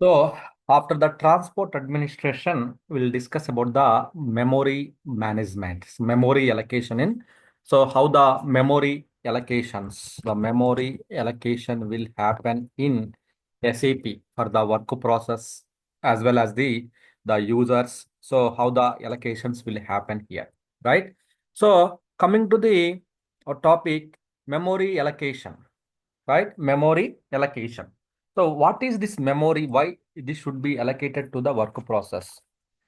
So after the transport administration, we'll discuss about the memory management, memory allocation in. So how the memory allocation will happen in SAP for the work process as well as the users. So how the allocations will happen here, right? So coming to the topic, memory allocation, right? Memory allocation. So what is this memory? Why this should be allocated to the work process?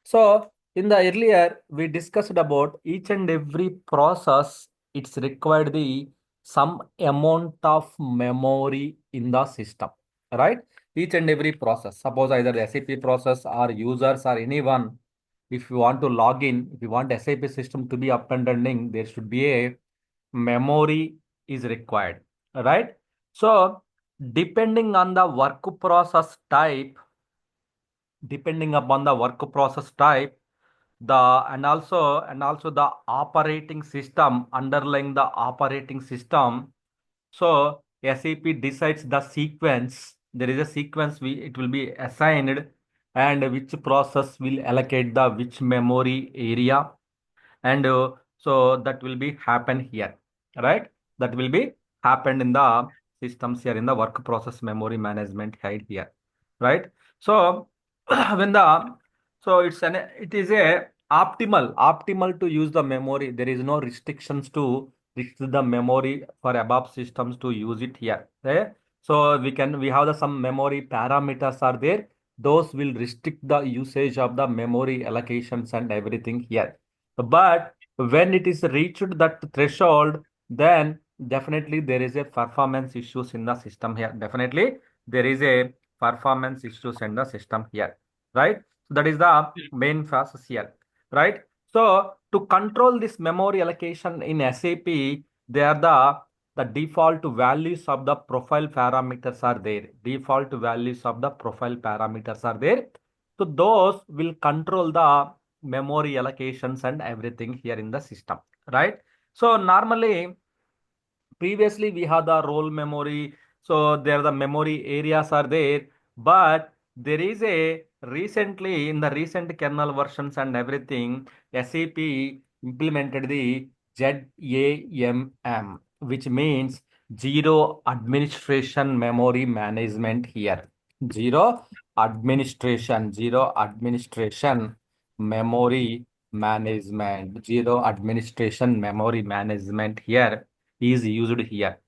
So in the earlier, we discussed about each and every process, it's required the some amount of memory in the system, right? Each and every process, suppose either the SAP process or users or anyone, if you want to log in, if you want SAP system to be up and running, there should be a memory is required, right? So depending on the work process type, depending upon the work process type, the and also the operating system, underlying the operating system. So SAP decides the sequence. There is a sequence it will be assigned and which process will allocate the which memory area, and so that will be happen here, right? That will be happened in the systems here in the work process memory management head here, right? So when the so it is a optimal to use the memory. There is no restrictions to restrict the memory for above systems to use it here, okay? So we have the some memory parameters are there, those will restrict the usage of the memory allocations and everything here. But when it is reached that threshold, then definitely there is a performance issues in the system here. Definitely there is a performance issues in the system here, right? So that is the main process here, right? So to control this memory allocation in SAP, they are the default values of the profile parameters are there. Default values of the profile parameters are there. So those will control the memory allocations and everything here in the system, right? So normally, previously we have the role memory, so there the memory areas are there, but there is a recently in the recent kernel versions and everything, SAP implemented the ZAMM, which means zero administration memory management here. Zero administration memory management, zero administration memory management here is used here.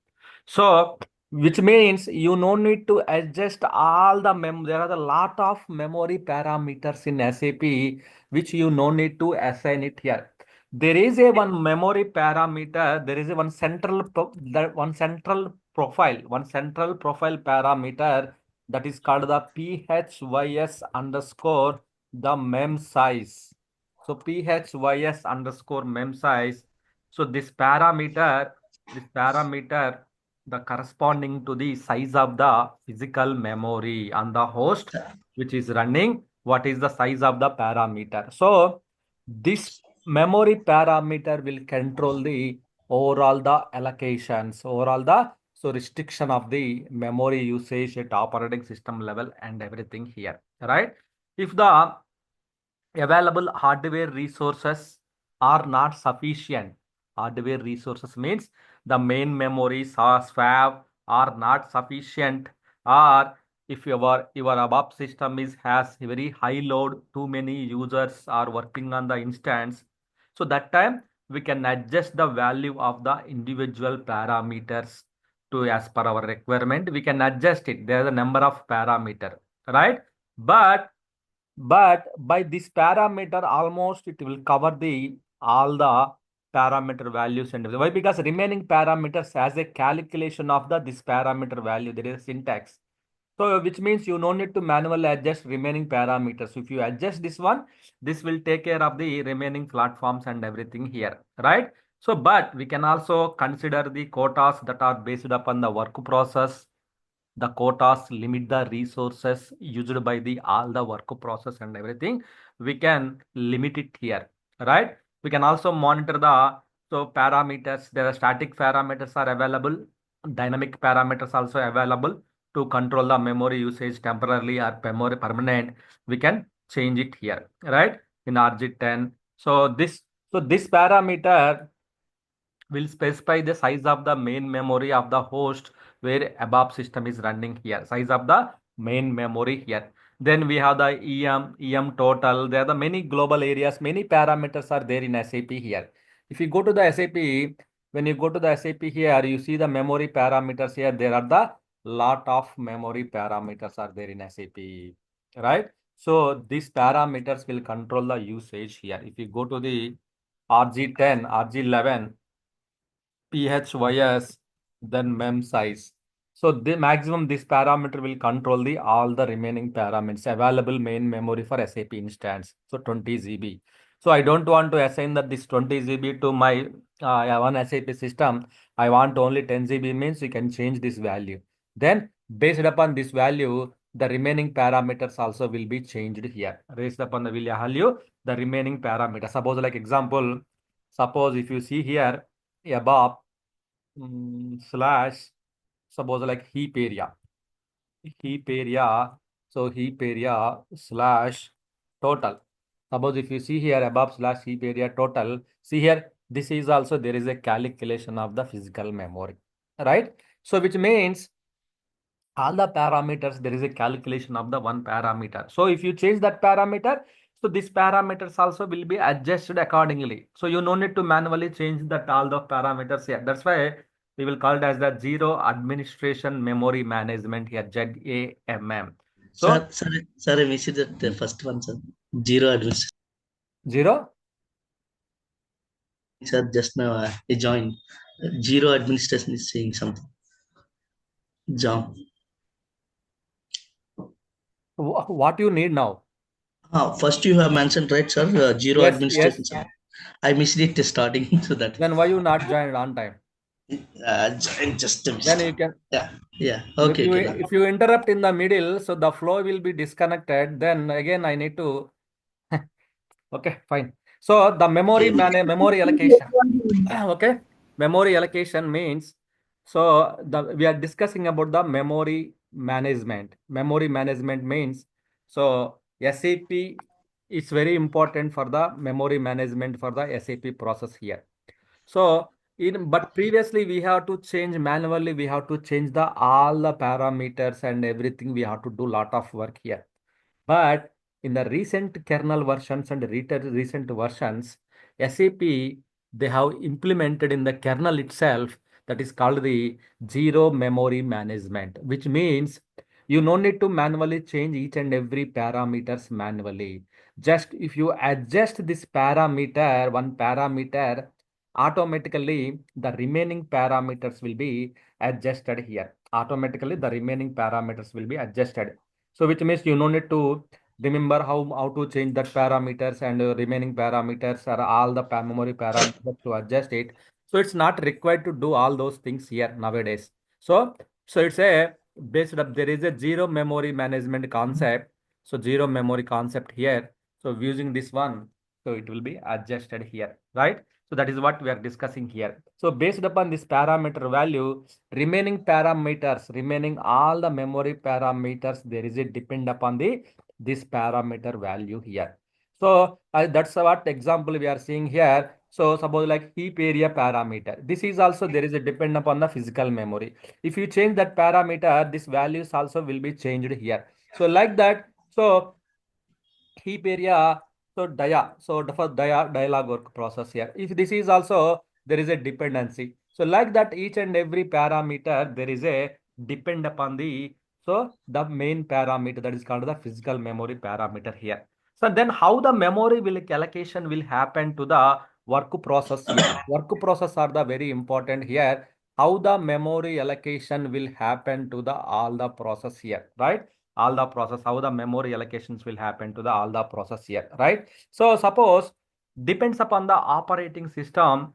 So, which means you no need to adjust all the there are a lot of memory parameters in SAP which you no need to assign it here. There is a one memory parameter, there is a one central profile parameter that is called the PHYS underscore the mem size. So PHYS underscore mem size. So this parameter, the corresponding to the size of the physical memory on the host which is running, what is the size of the parameter. So this memory parameter will control the overall the allocations, overall the so restriction of the memory usage at operating system level and everything here, right? If the available hardware resources are not sufficient. Hardware resources means the main memories or swap are not sufficient, or if your ABAP system is has very high load, too many users are working on the instance. So that time we can adjust the value of the individual parameters to as per our requirement. We can adjust it. There is a number of parameter, right? But by this parameter, almost it will cover the all the parameter values and everything. Why? Because remaining parameters as a calculation of the this parameter value, there is a syntax. So which means you no need to manually adjust remaining parameters. If you adjust this one, this will take care of the remaining platforms and everything here, right? So, but we can also consider the quotas that are based upon the work process. The quotas limit the resources used by the all the work process and everything. We can limit it here, right? We can also monitor the so parameters. There are static parameters are available, dynamic parameters also available. to control the memory usage temporarily or memory permanent, we can change it here, right? In RG10. So this parameter will specify the size of the main memory of the host where ABAP system is running here. Size of the main memory here. Then we have the EM total. There are the many global areas, many parameters are there in SAP here. If you go to the SAP, when you go to the SAP here, you see the memory parameters here. There are the lot of memory parameters are there in SAP, right? So these parameters will control the usage here. If you go to the RG10, RG11, PHYS, then mem size. So the maximum this parameter will control the all the remaining parameters available main memory for SAP instance. So 20 GB. So I don't want to assign that this 20 GB to my one SAP system. I want only 10 GB means you can change this value. Then based upon this value, the remaining parameters also will be changed here. Based upon the value, the remaining parameters. Suppose like example, suppose if you see here above slash suppose like heap area so heap area slash total. Suppose if you see here above slash heap area total, see here this is also there is a calculation of the physical memory, right? So which means all the parameters there is a calculation of the one parameter. So if you change that parameter, so these parameters also will be adjusted accordingly. So you no need to manually change that all the parameters here. That's why we will call it as the zero administration memory management here, ZAMM. Sir, So sir, I missed that the first one, sir. Zero administration. zero. Sir, just now I joined. Zero administration is saying something. Jump. What you need now? First you have mentioned, right, sir? Zero Yes, yes. administration. Sir. I missed it starting, so that Then why you not joined on time? just Then missed. you can. Yeah, yeah. If Okay, you okay. Now. if you interrupt in the middle, so the flow will be disconnected. Then again I need to. Okay, fine. So the memory allocation. Okay, memory allocation means we are discussing about the memory management. Memory management means so SAP is very important for the memory management for the SAP process here. So but previously we have to change manually, we have to change the all the parameters and everything. We have to do lot of work here. But in the recent kernel versions and recent versions, SAP they have implemented in the kernel itself that is called the zero memory management, which means you no need to manually change each and every parameters manually. Just if you adjust this parameter, one parameter, automatically the remaining parameters will be adjusted here. Automatically the remaining parameters will be adjusted. So which means you no need to remember how to change that parameters and remaining parameters or all the memory parameters to adjust it. So it's not required to do all those things here nowadays. So it's a based up there is a zero memory management concept. So zero memory concept here. So using this one, so it will be adjusted here, right? So that is what we are discussing here. So based upon this parameter value, remaining all the memory parameters, there is a depend upon the this parameter value here. So that's what example we are seeing here. So suppose like heap area parameter. This is also there is a depend upon the physical memory. If you change that parameter, this values also will be changed here. So like that. So heap area, for dialog work process here. If this is also there is a dependency. So like that each and every parameter there is a depend upon the main parameter that is called the physical memory parameter here. So then how the memory will allocation will happen to the work process here. Work process are the very important here. How the memory allocation will happen to the all the process here, right? All the process, how the memory allocations will happen to the all the process here, right? So suppose depends upon the operating system,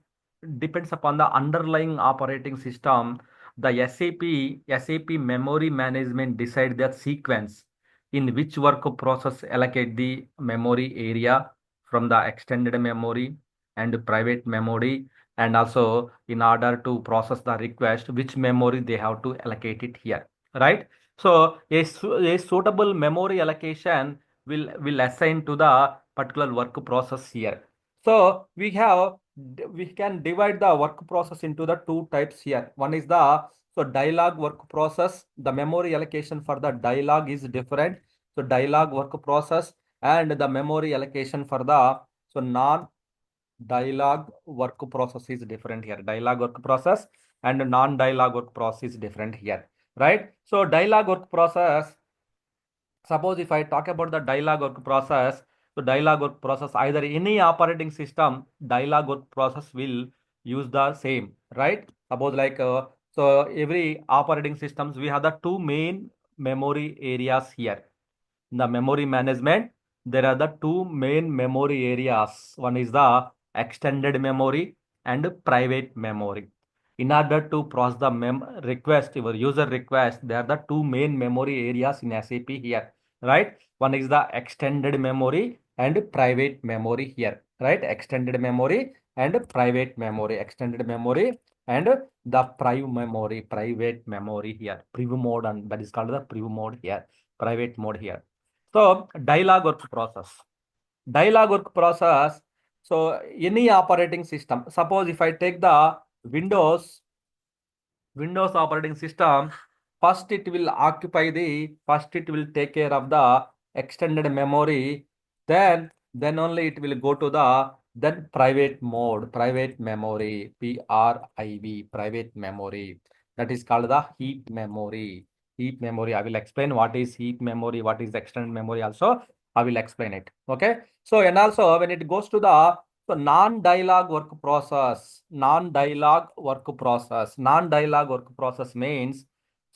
depends upon the underlying operating system, the SAP memory management decide the sequence in which work process allocate the memory area from the extended memory and private memory, and also in order to process the request which memory they have to allocate it here, right? So a suitable memory allocation will assign to the particular work process here. So we can divide the work process into the two types here. One is the dialogue work process. The memory allocation for the dialogue is different. So dialogue work process and the memory allocation for the non-dialogue work process is different here. Dialogue work process and non-dialogue work process is different here, right? So dialogue work process, suppose if I talk about the dialogue work process, so dialogue work process, either any operating system, dialogue work process will use the same, right? Suppose like, so every operating systems, we have the two main memory areas here. In the memory management, there are the two main memory areas. One is the extended memory and private memory. In order to process the request, your user request, there are the two main memory areas in SAP here, right? One is the extended memory and private memory here, right? Extended memory and private memory, extended memory and the private memory here, preview mode, and that is called the preview mode here, private mode here. So dialogue work process. Dialogue work process. So any operating system. Suppose if I take the Windows operating system, first it will take care of the extended memory, then only it will go to the then private mode, private memory, private memory. That is called the heap memory. Heap memory. I will explain what is heap memory, what is extended memory also. I will explain it. Okay. So and also when it goes to the non-dialogue work process, non-dialogue work process means,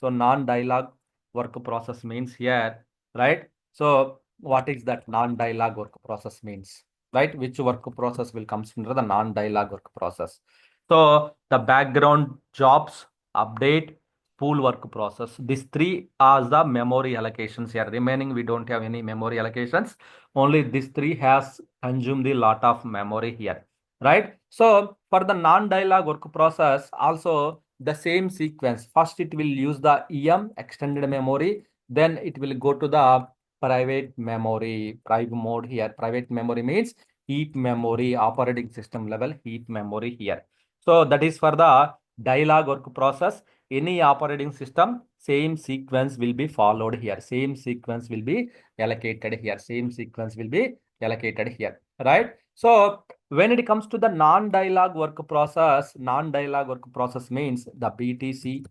non-dialogue work process means here, right? So what is that non-dialogue work process means, right? Which work process will comes under the non-dialogue work process? So the background jobs, update, pool work process. These three are the memory allocations here. Remaining, we don't have any memory allocations. Only these three has consumed a lot of memory here, right? So for the non-dialogue work process, also the same sequence. First, it will use the EM, extended memory. Then it will go to the private memory, private mode here. Private memory means heap memory, operating system level heap memory here. So that is for the dialogue work process. Any operating system, same sequence will be followed here. Same sequence will be allocated here. Same sequence will be allocated here, right? So when it comes to the non-dialogue work process means the BTC,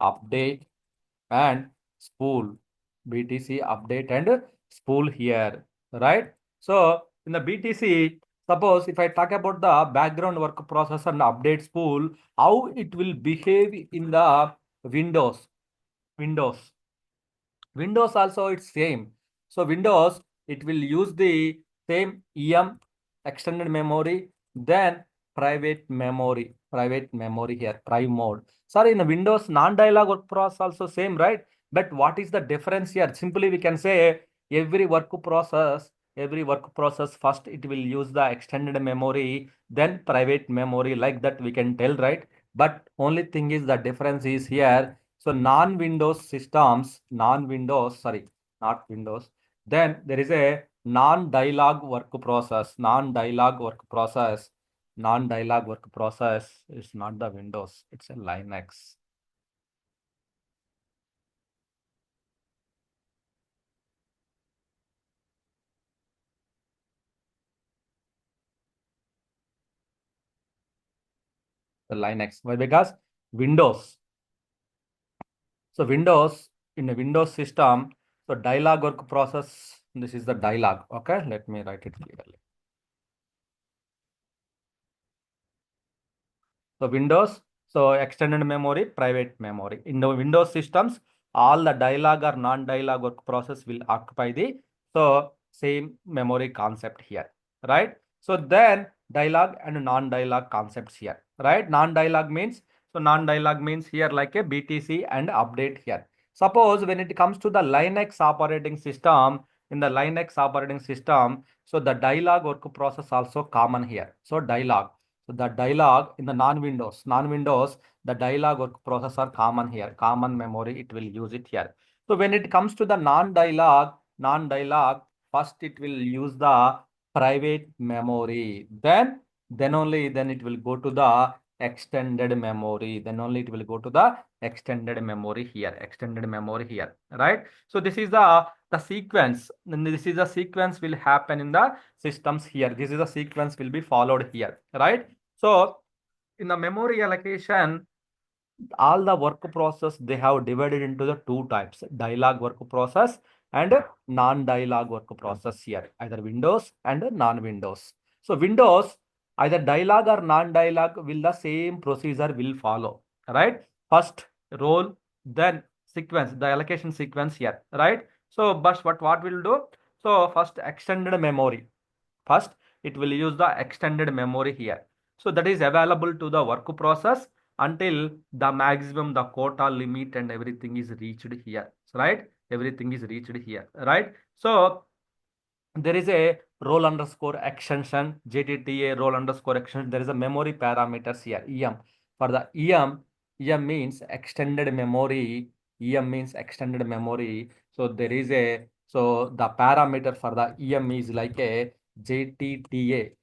update and spool. BTC, update and spool here, right? So in the BTC, suppose if I talk about the background work process and update spool, how it will behave in the Windows. Windows. Windows also it's same. So Windows, it will use the same EM, extended memory, then private memory here, prime mode. Sorry, in the Windows non-dialog work process also same, right? But what is the difference here? Simply we can say every work process first it will use the extended memory, then private memory, like that we can tell, right? But only thing is the difference is here. So non-Windows systems, not Windows. Then there is a non-dialog work process. Non-dialog work process is not the Windows. It's a Linux. The Linux. Why? Because Windows. So Windows, in a Windows system, so dialog work process. This is the dialog. Okay, let me write it clearly. So Windows, so extended memory, private memory. In the Windows systems, all the dialog or non-dialog work process will occupy the same memory concept here, right? So then dialog and non-dialog concepts here, right? Non-dialog means here like a BTC and update here. Suppose when it comes to the Linux operating system, in the Linux operating system, so the dialog work process also common here. So dialog. So the dialog in the non-Windows, the dialog work process are common here, common memory, it will use it here. So when it comes to the non-dialog, first it will use the private memory. Then it will go to the extended memory. Then only it will go to the extended memory here. Extended memory here. Right? So this is the sequence. And this is the sequence will happen in the systems here. This is the sequence will be followed here. Right? So in the memory allocation, all the work process they have divided into the two types: dialog work process and non-dialog work process here, either Windows and non-Windows. So Windows, either dialog or non-dialog, will the same procedure will follow, right? First role, then sequence, the allocation sequence here, right? So but what will do? So first extended memory. First, it will use the extended memory here. So that is available to the work process until the maximum, the quota limit and everything is reached here, right? Everything is reached here, right? So there is a roll underscore extension, JTTA roll underscore extension. There is a memory parameters here, EM. For the EM means extended memory. EM means extended memory. So there is a, so the parameter for the EM is like a JTTA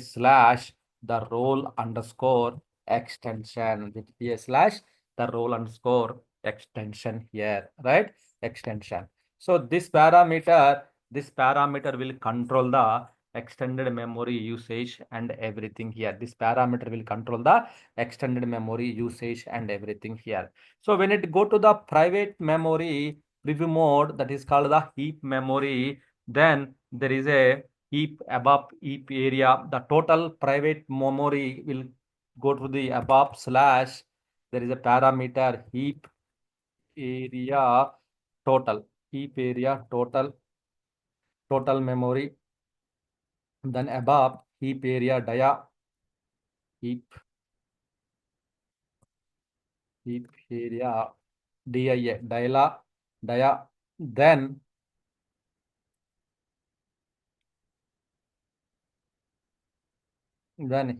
slash the roll underscore extension, JTTA slash the roll underscore extension here, right? Extension. So this parameter will control the extended memory usage and everything here. This parameter will control the extended memory usage and everything here. So when it go to the private memory preview mode, that is called the heap memory, then there is a heap above heap area. The total private memory will go to the above slash, there is a parameter heap area total, heap area total memory, then above heap area heap heap area dia, then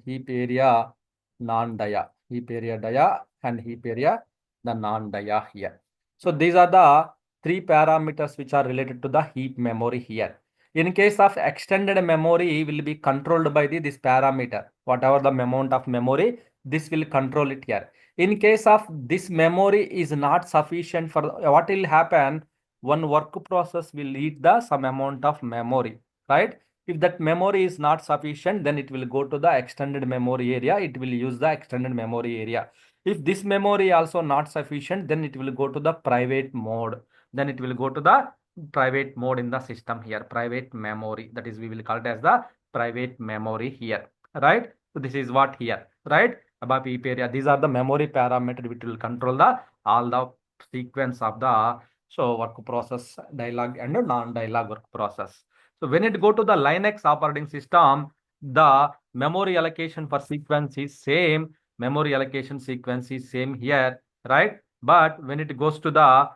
heap area non-dia, heap area dia and heap area the non-dia here. So these are the three parameters which are related to the heap memory here. In case of extended memory will be controlled by this parameter. Whatever the amount of memory, this will control it here. In case of this memory is not sufficient for what will happen, one work process will need the some amount of memory, right? If that memory is not sufficient, then it will go to the extended memory area. It will use the extended memory area. If this memory also not sufficient, then it will go to the private mode. Then it will go to the private mode in the system here, private memory. That is, we will call it as the private memory here, right? So this is what here, right? Above heap area. These are the memory parameter which will control the all the sequence of the so work process, dialog and non-dialog work process. So when it go to the Linux operating system, the memory allocation for sequence is same. Memory allocation sequence is same here, right? But when it goes to the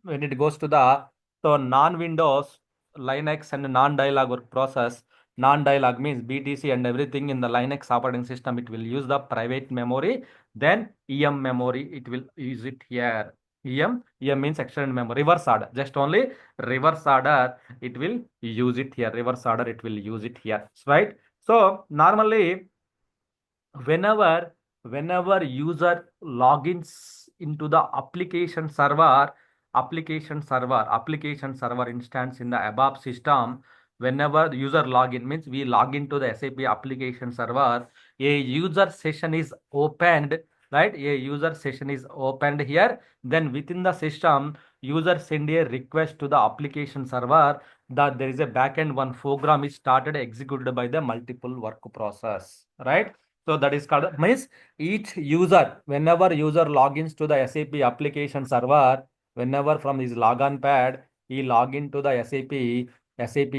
when it goes to the so non-Windows Linux and non-dialog work process, non-dialog means BTC and everything in the Linux operating system, it will use the private memory. Then EM memory, it will use it here. EM means extended memory, reverse order. Just only reverse order, it will use it here. Reverse order, it will use it here, right? So normally whenever user logins into the application server instance in the ABAP system, whenever the user login means we log into the SAP application server, a user session is opened, right? A user session is opened here. Then within the system, user send a request to the application server that there is a backend one program is started executed by the multiple work process, right? So that is called means each user, whenever user logins to the SAP application server, whenever from his logon pad, he log into the SAP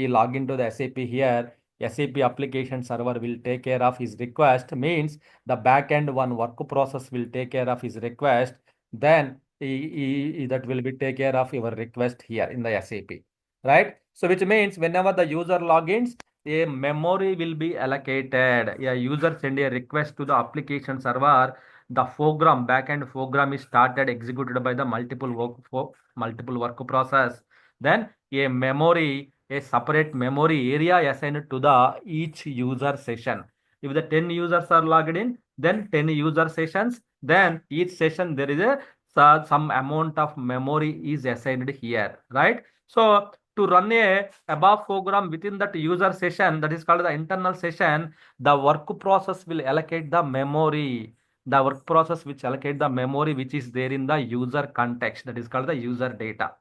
log into the SAP here, SAP application server will take care of his request, means the backend one work process will take care of his request, then that will be take care of your request here in the SAP, right? So which means whenever the user logins, a memory will be allocated. A user send a request to the application server. the program, backend program is started executed by the multiple work process. Then a separate memory area assigned to the each user session. If the 10 users are logged in, then 10 user sessions, then each session there is a some amount of memory is assigned here, right? So to run a above program within that user session, that is called the internal session, the work process will allocate the memory. The work process which allocate the memory which is there in the user context, that is called the user data.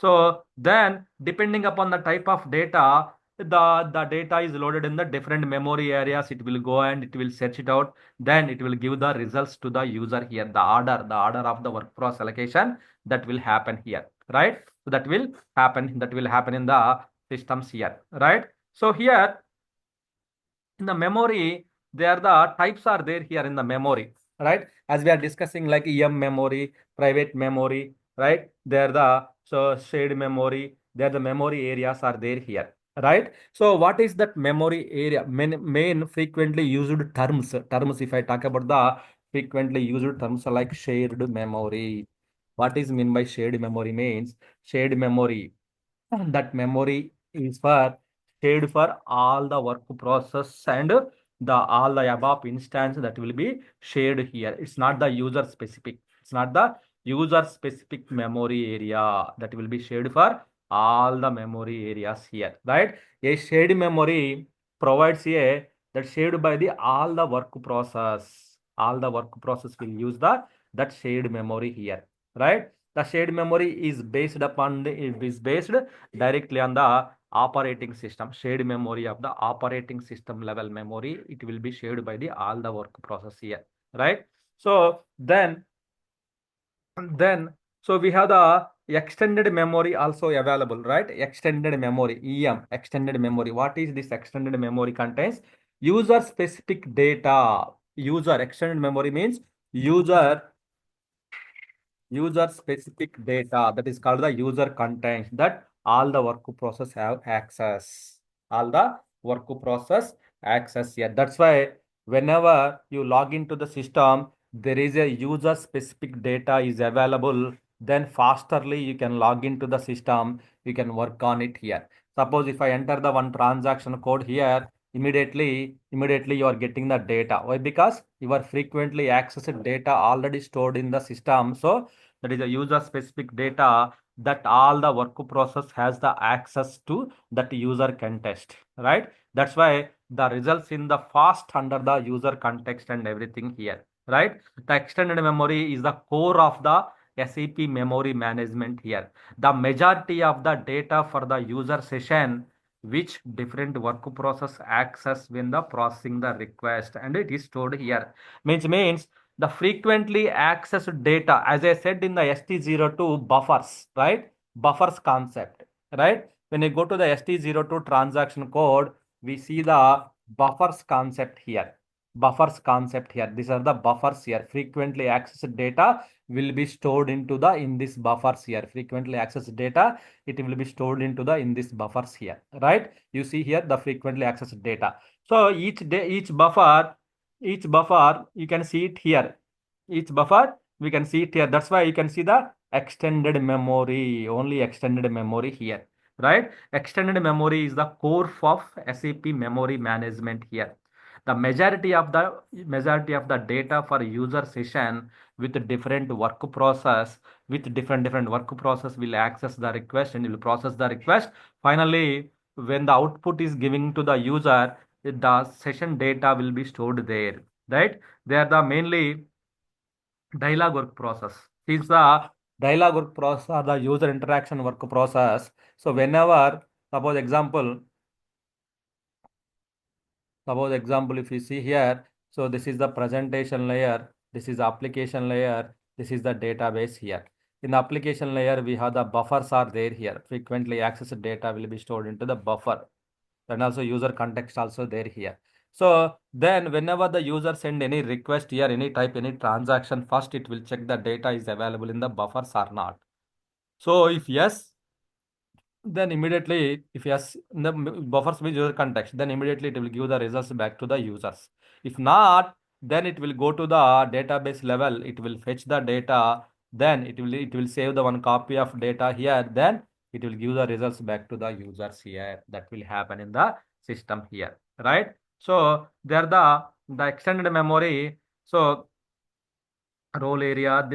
So then depending upon the type of data, the data is loaded in the different memory areas. It will go and it will search it out. Then it will give the results to the user here. The order of the work process allocation that will happen here, right? So that will happen in the systems here, right? So here in the memory, there the types are there here in the memory, right? As we are discussing like em memory, private memory, right? There the so shared memory, there the memory areas are there here, right? So what is that memory area? Main frequently used terms, if I talk about the frequently used terms like shared memory. What is mean by shared memory? Means shared memory, that memory is for shared for all the work process and the all the above instance that will be shared here. It's not the user specific. It's not the user specific memory area that will be shared for all the memory areas here, right? A shared memory provides a that shared by the all the work process. All the work process will use the that shared memory here, right? The shared memory is based directly on the operating system. Shared memory of the operating system level memory, it will be shared by the all the work process here, right? So then so we have the extended memory also available, right? Extended memory, extended memory. What is this extended memory? Contains user specific data. User extended memory means user user specific data, that is called the user content, that all the work process have access. All the work process access here. That's why whenever you log into the system, there is a user specific data is available, then fasterly you can log into the system, you can work on it here. Suppose if I enter the one transaction code here, immediately you are getting the data. Why? Because you are frequently accessed data already stored in the system. So that is a user specific data that all the work process has the access to, that user context, right? That's why the results in the fast under the user context and everything here, right? The extended memory is the core of the SAP memory management here. The majority of the data for the user session which different work process access when the processing the request, and it is stored here. Means the frequently accessed data, as I said in the ST02 buffers, right? Buffers concept, right? When you go to the ST02 transaction code, we see the buffers concept here. Buffers concept here. These are the buffers here. Frequently accessed data will be stored into the in this buffers here. Frequently accessed data, it will be stored into the in this buffers here, right? You see here the frequently accessed data. So each buffer you can see it here. Each buffer we can see it here. That's why you can see the extended memory, only extended memory here, right? Extended memory is the core of SAP memory management here. The majority of the data for user session with different work process, with different work process will access the request and will process the request. Finally, when the output is giving to the user, the session data will be stored there, right? They are the mainly dialogue work process. Since the dialogue work process or the user interaction work process, so whenever, suppose example, if you see here, so this is the presentation layer, this is the application layer, this is the database here. In the application layer, we have the buffers are there here. Frequently accessed data will be stored into the buffer, and also user context also there here. So then whenever the user send any request here, any type, any transaction, first it will check the data is available in the buffers or not. So if yes, then immediately if yes, the buffers with user context, then immediately it will give the results back to the users. If not, then it will go to the database level, it will fetch the data, then it will save the one copy of data here, then it will give the results back to the users here. That will happen in the system here, right? So there the extended memory. So role area,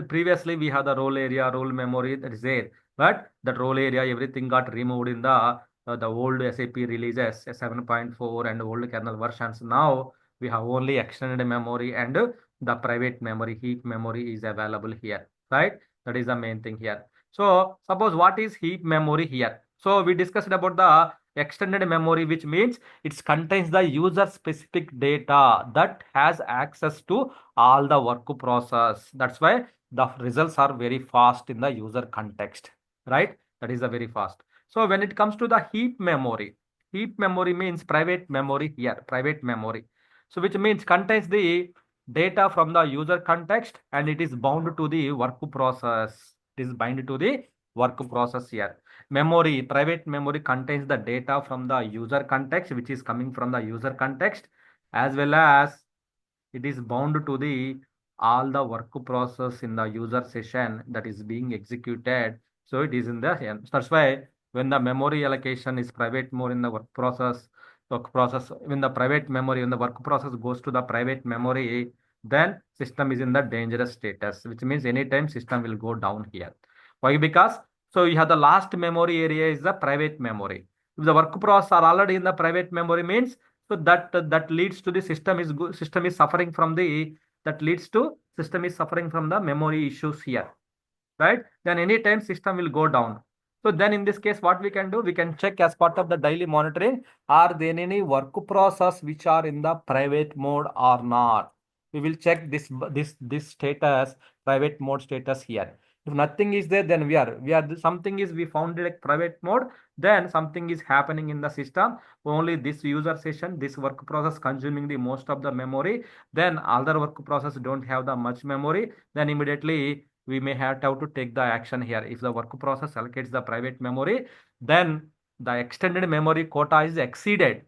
previously we have the role area, role memory that is there, but that role area everything got removed in the old SAP releases 7.4 and old kernel versions. Now we have only extended memory and the private memory, heap memory is available here, right? That is the main thing here. So suppose what is heap memory here? So we discussed about the extended memory, which means it contains the user specific data that has access to all the work process. That's why the results are very fast in the user context, right? That is a very fast. So when it comes to the heap memory means private memory here, private memory. So which means contains the data from the user context and it is bound to the work process. It is bound to the work process here. Memory, private memory contains the data from the user context, which is coming from the user context, as well as it is bound to the all the work process in the user session that is being executed. So it is in the end. That's why when the memory allocation is private more in the work process, when the private memory, when the work process goes to the private memory, then system is in the dangerous status, which means anytime system will go down here. Why? Because so you have the last memory area is the private memory. If the work process are already in the private memory means so that leads to the system is suffering from the that leads to system is suffering from the memory issues here, right? Then anytime system will go down. So then in this case, what we can do, we can check as part of the daily monitoring, are there any work process which are in the private mode or not? We will check this status, private mode status here. If nothing is there, then we are something is we found it like private mode, then something is happening in the system. Only this user session, this work process consuming the most of the memory, then other work process don't have the much memory, then immediately we may have to take the action here. If the work process allocates the private memory, then the extended memory quota is exceeded.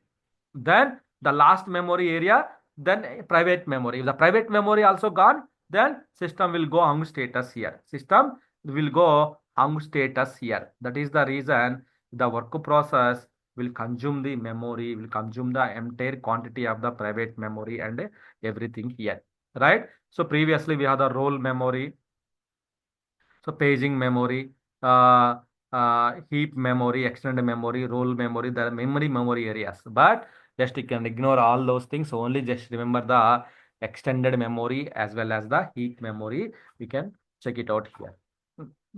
Then the last memory area, then private memory. If the private memory also gone, then system will go hung status here. System will go hung status here. That is the reason the work process will consume the memory, will consume the entire quantity of the private memory and everything here, right? So previously we have the role memory, so paging memory, heap memory, extended memory, role memory, the memory areas. But just you can ignore all those things. Only just remember the extended memory as well as the heap memory. We can check it out here.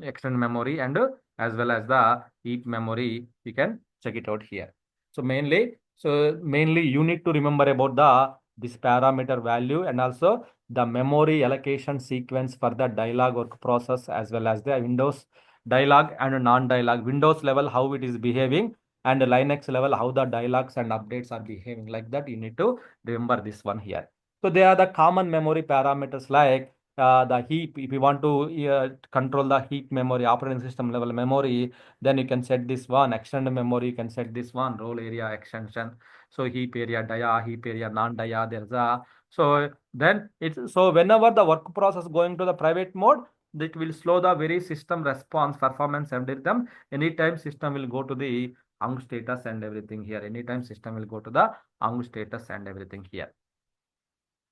Extended memory and as well as the heap memory, we can check it out here. So mainly you need to remember about the this parameter value and also the memory allocation sequence for the dialog work process as well as the Windows dialog and non-dialog. Windows level how it is behaving and Linux level how the dialogs and updates are behaving. Like that, you need to remember this one here. So they are the common memory parameters like the heap. If you want to control the heap memory, operating system level memory, then you can set this one. Extended memory, you can set this one. Role area extension. So heap area, dia, heap area, non-dia. There's a so then it's so whenever the work process going to the private mode, it will slow the very system response performance and rhythm. Anytime system will go to the hung status and everything here. Anytime system will go to the hung status and everything here.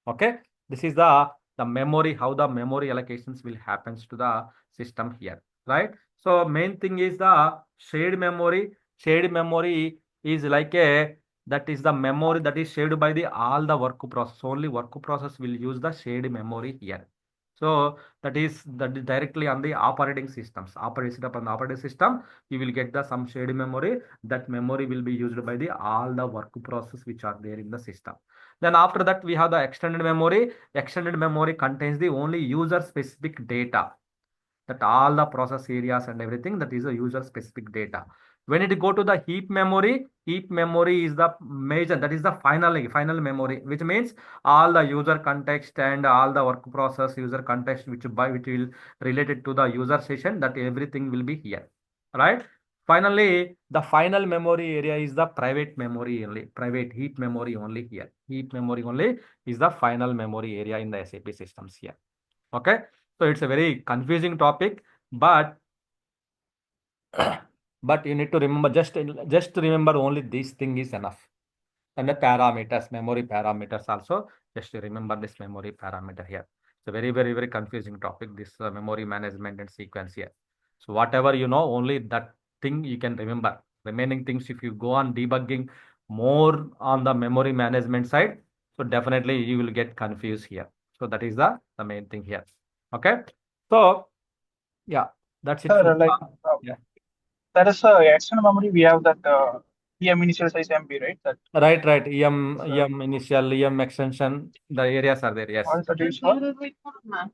Okay, this is the memory, how the memory allocations will happens to the system here, right? So main thing is the shared memory. Shared memory is like a that is the memory that is shared by the all the work process. Only work process will use the shared memory here. So that is directly on the operating systems. Operated upon the operating system, you will get the some shared memory. That memory will be used by the all the work process which are there in the system. Then after that, we have the extended memory. Extended memory contains the only user specific data, that all the process areas and everything that is a user specific data. When it go to the heap memory is the major, that is the final memory, which means all the user context and all the work process user context which will related to the user session, that everything will be here, right? Finally, the final memory area is the private memory only, private heap memory only here. Heap memory only is the final memory area in the SAP systems here. Okay, so it's a very confusing topic, but but you need to remember, just remember only this thing is enough. And the parameters, memory parameters also, just to remember this memory parameter here. It's a very, very, very confusing topic, this memory management and sequence here. So whatever you know, only that thing you can remember. Remaining things, if you go on debugging more on the memory management side, so definitely you will get confused here. So that is the main thing here. Okay. So yeah, that's it for Sir, like yeah. that is external memory. We have that EM initial size MB, right? That Right, right. EM, is EM initial, EM extension, the areas are there. Yes. what is that used for?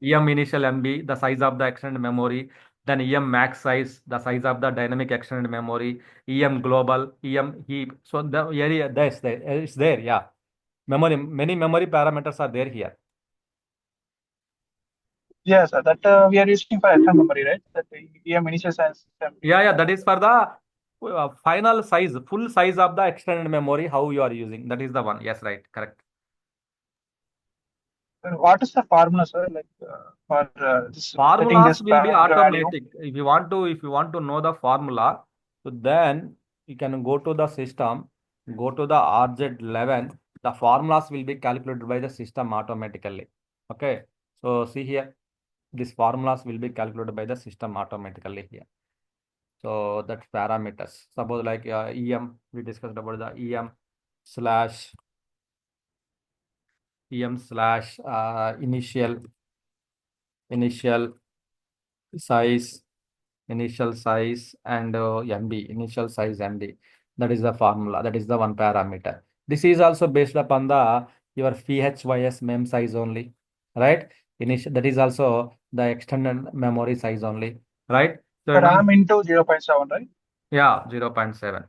EM initial MB, the size of the extended memory, then EM max size, the size of the dynamic extended memory, EM global, EM heap. So the area that's there, it's there, yeah. Memory, many memory parameters are there here. Yes, sir. That we are using for external memory, right? That EM initial size MB. Yeah, yeah, that is for the final size, full size of the extended memory, how you are using. That is the one. Yes, right, correct. What is the formula, sir? Like for this setting Formulas this will be parameter value? automatic. If you want to know the formula, so then you can go to the system, go to the RZ11. The formulas will be calculated by the system automatically. Okay. So see here, these formulas will be calculated by the system automatically here. So that parameters. Suppose like EM, we discussed about the EM slash initial size and MB, initial size MB. That is the formula. That is the one parameter. This is also based upon the your PHYS mem size only, right? Initial, that is also the extended memory size only, right? So now, RAM into 0.7, right? yeah, 0.7.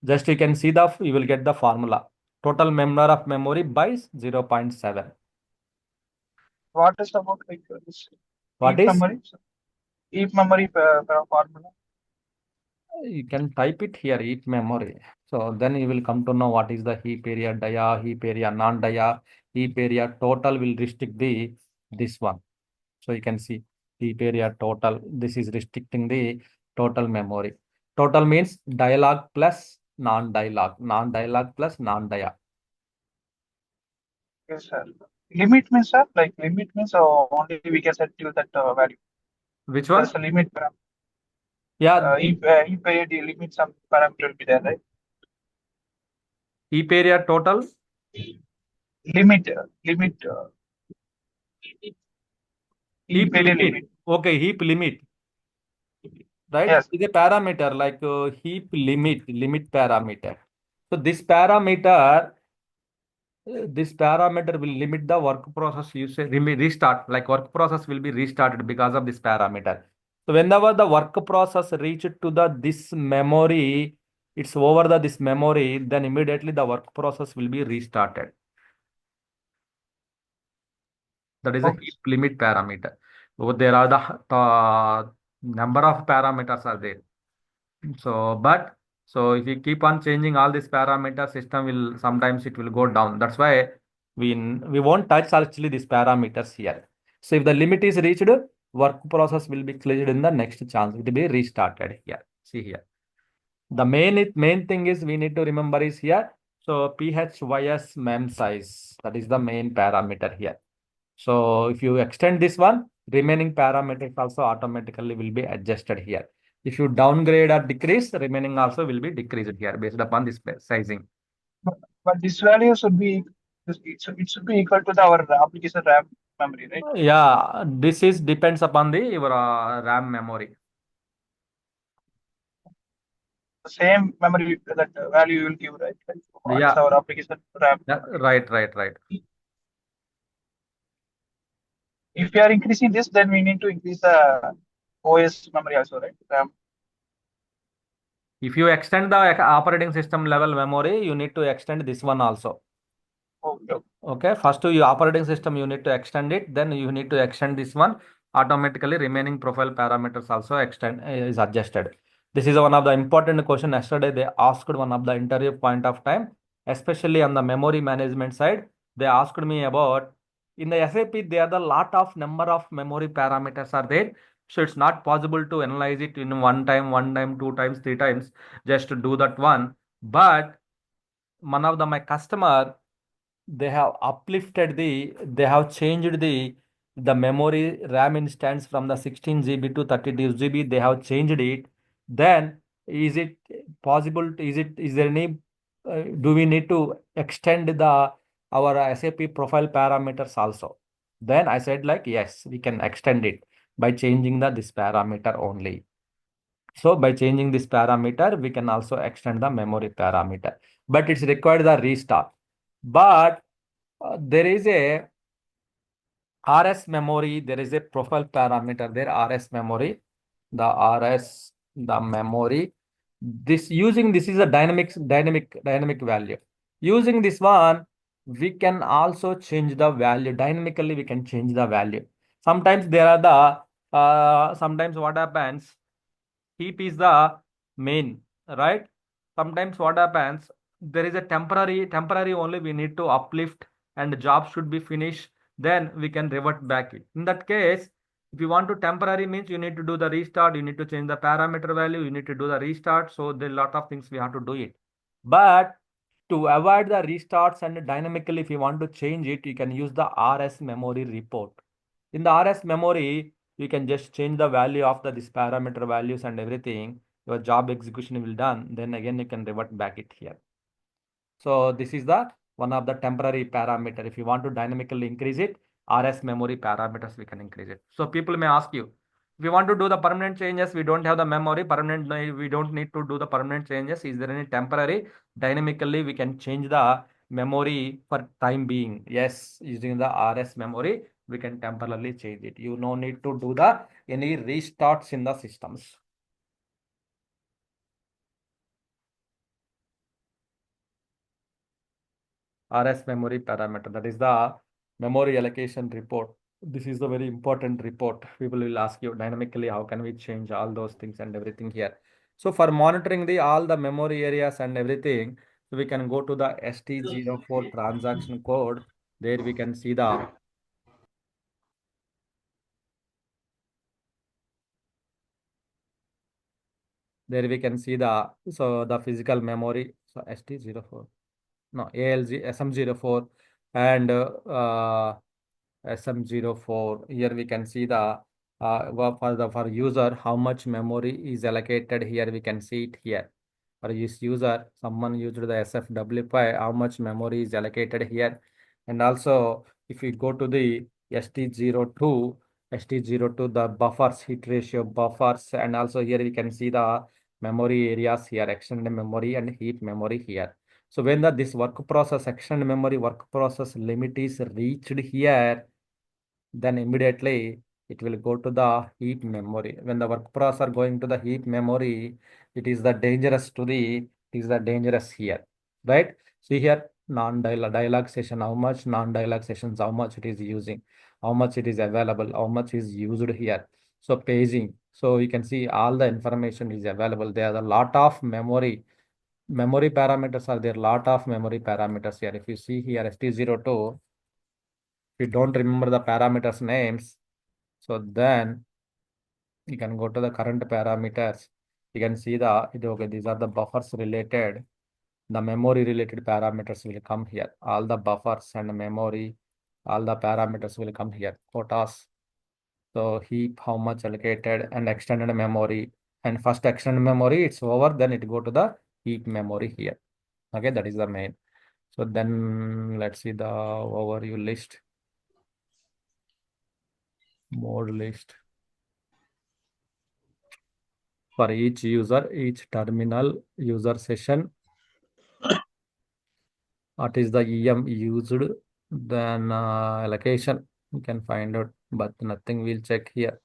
Just you can see you will get the formula. Total number of memory by 0.7. What is about like this What heap is? memory? Heap memory formula. You can type it here, heap memory. So then you will come to know what is the heap area, dia, heap area, non-dia, heap area total will restrict the this one. So you can see heap area total. This is restricting the total memory. Total means dialog plus non-dialog, non-dialog plus non-dia. Yes, sir. Limit means, sir, like limit means only we can set till that value. Which There's one? a limit. Yeah, If you limit some parameter will be there, right? heap area total, Limit heap if area limit. limit. Okay, heap limit. Right? Yes. Is a parameter like heap limit parameter. So this parameter will limit the work process. You say restart, like work process will be restarted because of this parameter. So whenever the work process reach to the this memory, it's over this memory, then immediately the work process will be restarted. That is a Okay. heap limit parameter. So there are the number of parameters are there. So if you keep on changing all these parameters, system will sometimes it will go down. That's why we won't touch actually these parameters here. So if the limit is reached, work process will be cleared in the next chance. It will be restarted here. See here. The main thing is we need to remember is here. So PHYS mem size, that is the main parameter here. So if you extend this one, remaining parameters also automatically will be adjusted here. If you downgrade or decrease, remaining also will be decreased here based upon this sizing. But this value should be it should be equal to our application RAM memory, right? Yeah, this is depends upon the your RAM memory. The same memory that value you will give, right? Like, what is Yeah, our application RAM yeah, memory? right, right, right. If we are increasing this, then we need to increase the OS memory also, right? RAM. If you extend the operating system level memory, you need to extend this one also. Okay. Okay, first your operating system you need to extend it, then you need to extend this one. automatically remaining profile parameters also extend is adjusted. This is one of the important question. Yesterday they asked one of the interview point of time, especially on the memory management side. They asked me about in the SAP there are the lot of number of memory parameters are there. So it's not possible to analyze it in one time, two times, three times, just to do that one. But one of the my customer, they have uplifted they have changed the memory RAM instance from the 16 GB to 32 GB. They have changed it. Then is it possible? Is there any? Do we need to extend the our SAP profile parameters also? Then I said like yes, we can extend it by changing this parameter only. So by changing this parameter, we can also extend the memory parameter, but it's required the restart. But there is a RS memory, there is a profile parameter there, RS memory, the RS, the memory. This is a dynamic value. Using this one, we can also change the value dynamically. We can change the value. Sometimes there are the sometimes what happens, heap is the main, right? Sometimes what happens, there is a temporary only we need to uplift and the job should be finished, then we can revert back it. In that case, if you want to temporary means you need to do the restart, you need to change the parameter value, you need to do the restart. So there are a lot of things we have to do it. But to avoid the restarts and dynamically, if you want to change it, you can use the RS memory report. In the RS memory, you can just change the value of this parameter values and everything. Your job execution will done. Then again, you can revert back it here. So this is the one of the temporary parameter. If you want to dynamically increase it, RS memory parameters, we can increase it. So people may ask you, if you want to do the permanent changes, we don't have the memory permanent, we don't need to do the permanent changes. Is there any temporary? Dynamically, we can change the memory for time being. Yes, using the RS memory, we can temporarily change it. You no need to do the any restarts in the systems. RS memory parameter. That is the memory allocation report. This is the very important report. People will ask you dynamically, how can we change all those things and everything here. So for monitoring the all the memory areas and everything, so we can go to the ST04 transaction code. There we can see the so the physical memory. So ST04. No, ALG SM04 and SM04. Here we can see the for user how much memory is allocated. Here we can see it here. For this user, someone used the SFW5, how much memory is allocated here. And also, if we go to the ST02, ST02, the buffers, hit ratio buffers, and also here we can see the memory areas here, extended memory and heap memory here. So when this work process, extended memory work process limit is reached here, then immediately it will go to the heap memory. When the work process are going to the heap memory, it is the dangerous to it is the dangerous here, right? See here, non-dialog session, how much non-dialog sessions, how much it is using, how much it is available, how much is used here. So paging, so you can see all the information is available. There are a lot of memory parameters are there, lot of memory parameters here. If you see here ST02, if you don't remember the parameters names, so then you can go to the current parameters. You can see okay, these are the buffers related. The memory related parameters will come here. All the buffers and memory, all the parameters will come here. Quotas. So heap, how much allocated and extended memory. And first extended memory, it's over. Then it go to the heap memory here. Okay, that is the main. So then let's see the overview list. Mode list. For each user, each terminal user session, what is the EM used, then allocation, you can find out, but nothing we'll check here.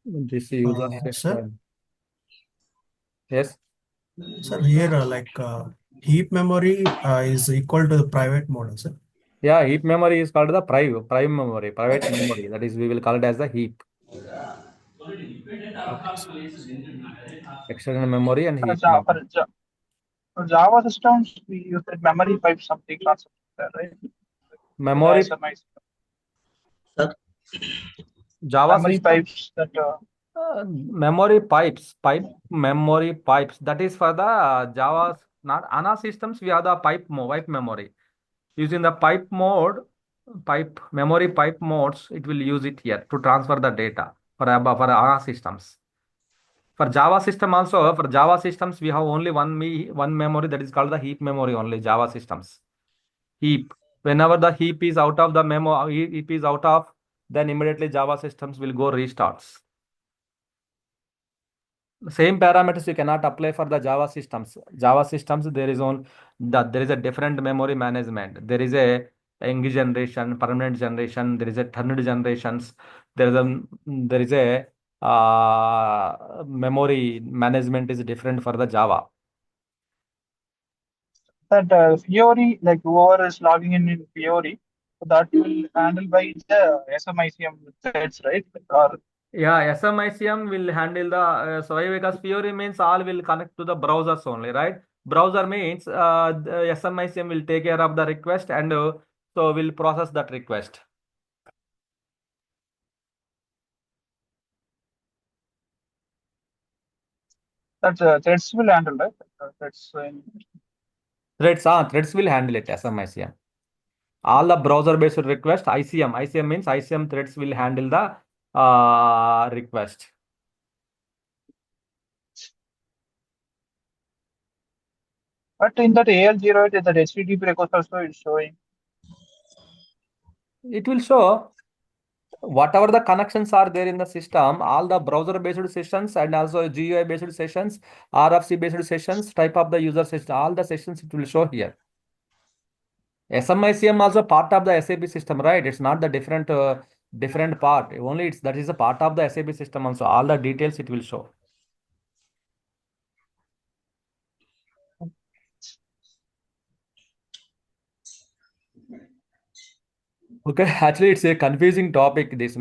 This user Sir, session. Yes. sir, here heap memory is equal to the private mode, sir. Yeah, heap memory is called the private memory, private memory. That is, we will call it as the heap. Okay, sir. External memory and For heap Java, memory. for Java systems, we use that memory pipe something concept there, right? In the Memory SMIs, Sir, Java memory system. pipes that Memory pipes. That is for the Java, not ANA systems. We have the pipe memory. Using the pipe memory pipe modes, it will use it here to transfer the data for ANA systems. For Java system also, for Java systems, we have only one memory that is called the heap memory only. Java systems heap. Whenever the heap is out of the heap is out of, then immediately Java systems will go restarts. Same parameters you cannot apply for the Java systems. Java systems, there is a different memory management. There is a young generation, permanent generation. There is a turned generations. There is a memory management is different for the Java. Fiori, like whoever is logging in Fiori, so that will handle by the SMICM threads, right? Or Yeah, SMICM will handle the so why? Because Fiori means all will connect to the browsers only, right? Browser means the SMICM will take care of the request and so will process that request. that threads will handle, right? Threads Threads will handle it, SMICM. All the browser-based request, ICM means ICM threads will handle the request. but in that AL0, that HTTP request also is showing. It will show whatever the connections are there in the system, all the browser-based sessions and also GUI-based sessions, RFC-based sessions, type of the user session, all the sessions it will show here. SMICM also part of the SAP system, right? It's not the different part. Only that is a part of the SAP system also. All the details it will show. Okay, actually it's a confusing topic, this